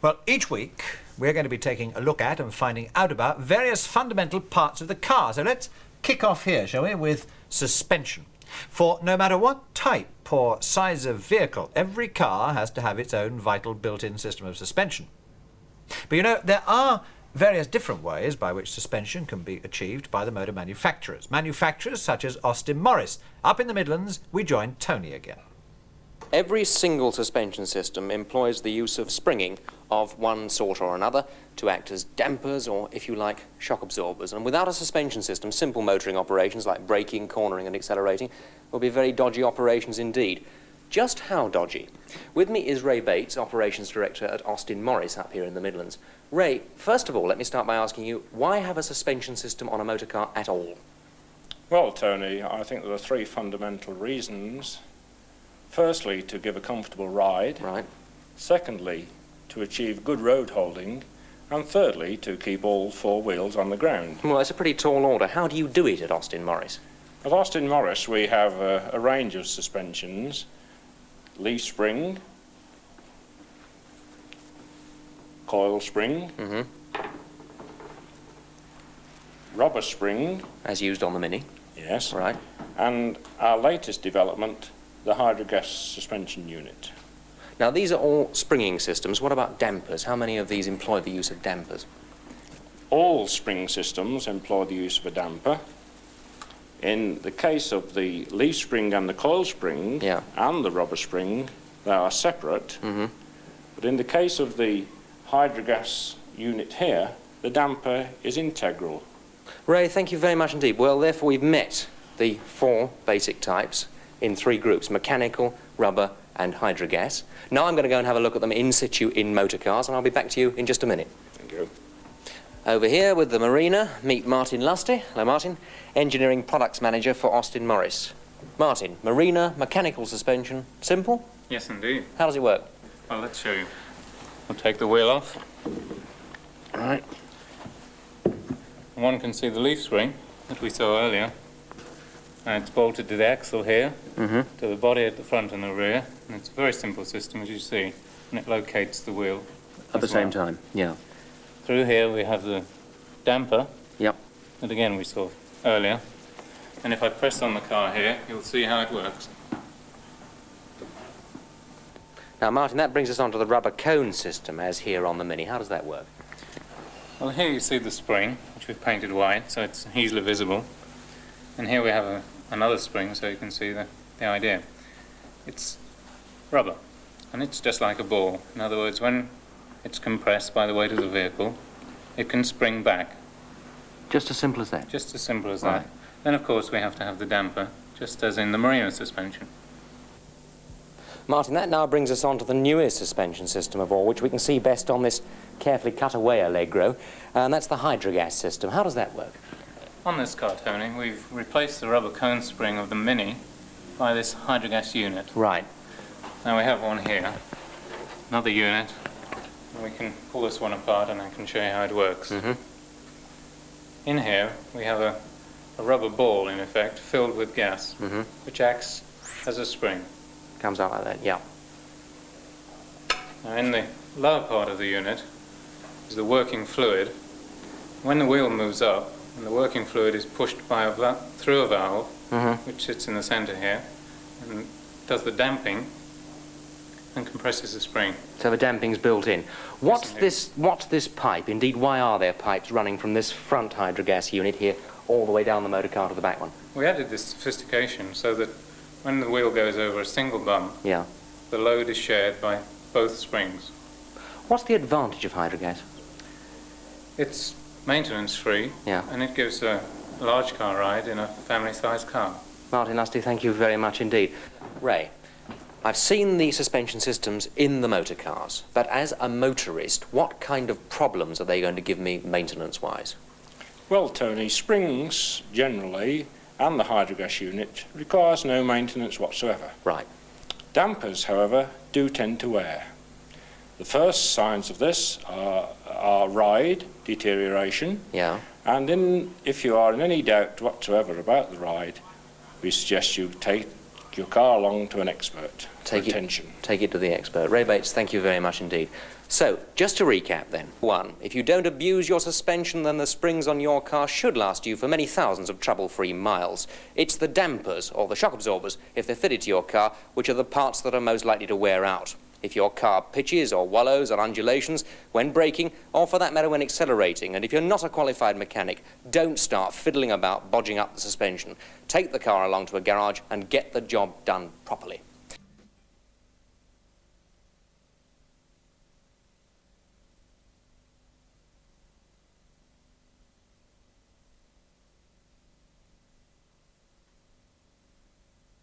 Well, each week we're going to be taking a look at and finding out about various fundamental parts of the car. So let's kick off here, shall we, with suspension. For no matter what type or size of vehicle, every car has to have its own vital built-in system of suspension. But you know, there are various different ways by which suspension can be achieved by the motor manufacturers. Manufacturers such as Austin Morris. Up in the Midlands, we join Tony again. Every single suspension system employs the use of springing of one sort or another to act as dampers or, if you like, shock absorbers. And without a suspension system, simple motoring operations like braking, cornering and accelerating will be very dodgy operations indeed. Just how dodgy? With me is Ray Bates, Operations Director at Austin Morris up here in the Midlands. Ray, first of all, let me start by asking you, why have a suspension system on a motor car at all? Well, Tony, I think there are three fundamental reasons. Firstly, to give a comfortable ride. Right. Secondly, to achieve good road holding. And thirdly, to keep all four wheels on the ground. Well, that's a pretty tall order. How do you do it at Austin Morris? At Austin Morris, we have a range of suspensions. Leaf spring, coil spring, rubber spring. As used on the Mini. Yes. Right. And our latest development, the Hydrogas suspension unit. Now, these are all springing systems. What about dampers? How many of these employ the use of dampers? All spring systems employ the use of a damper. In the case of the leaf spring and the coil spring and the rubber spring, they are separate. But in the case of the Hydrogas unit here, the damper is integral. Ray, thank you very much indeed. Well, therefore, we've met the four basic types in three groups: mechanical, rubber and hydrogas. Now I'm going to go and have a look at them in situ in motor cars, and I'll be back to you in just a minute. Thank you. Over here with the Marina, meet Martin Lusty. Hello, Martin. Engineering Products Manager for Austin Morris. Martin, Marina, mechanical suspension, simple? Yes, indeed. How does it work? Well, let's show you. I'll take the wheel off. All right. One can see the leaf spring that we saw earlier. And it's bolted to the axle here, to the body at the front and the rear. And it's a very simple system, as you see. And it locates the wheel At the same time, yeah. Through here we have the damper. Yep. That again we saw earlier. And if I press on the car here, you'll see how it works. Now, Martin, that brings us on to the rubber cone system, as here on the Mini. How does that work? Well, here you see the spring, which we've painted white, so it's easily visible. And here we have another spring, so you can see the idea. It's rubber, and it's just like a ball. In other words, when it's compressed by the weight of the vehicle, it can spring back. Just as simple as that? Just as simple as Right. that. Then, of course, we have to have the damper, just as in the Marina suspension. Martin, that now brings us on to the newest suspension system of all, which we can see best on this carefully cut away Allegro, and that's the Hydrogas system. How does that work? On this car, Tony, we've replaced the rubber cone spring of the Mini by this Hydrogas unit. Right. Now we have one here, another unit, and we can pull this one apart and I can show you how it works. In here we have a rubber ball, in effect, filled with gas, which acts as a spring. Comes out like that, yeah. Now in the lower part of the unit is the working fluid. When the wheel moves up, and the working fluid is pushed by through a valve, which sits in the center here, and does the damping and compresses the spring. So the damping's built in. What's this pipe? Indeed, why are there pipes running from this front Hydrogas unit here all the way down the motor car to the back one? We added this sophistication so that when the wheel goes over a single bump, Yeah. the load is shared by both springs. What's the advantage of Hydrogas? It's maintenance-free, Yeah. and it gives a large car ride in a family-sized car. Martin Lusty, thank you very much indeed. Ray, I've seen the suspension systems in the motor cars, but as a motorist, what kind of problems are they going to give me maintenance-wise? Well, Tony, springs generally and the Hydrogas unit requires no maintenance whatsoever. Right. Dampers, however, do tend to wear. The first signs of this are ride deterioration, Yeah. and if you are in any doubt whatsoever about the ride, we suggest you your car along to an expert for Take attention. Take it to the expert. Ray Bates, thank you very much indeed. So, just to recap then. 1. If you don't abuse your suspension, then the springs on your car should last you for many thousands of trouble-free miles. It's the dampers, or the shock absorbers, if they're fitted to your car, which are the parts that are most likely to wear out. If your car pitches or wallows on undulations when braking, or for that matter when accelerating, and if you're not a qualified mechanic, don't start fiddling about bodging up the suspension. Take the car along to a garage and get the job done properly.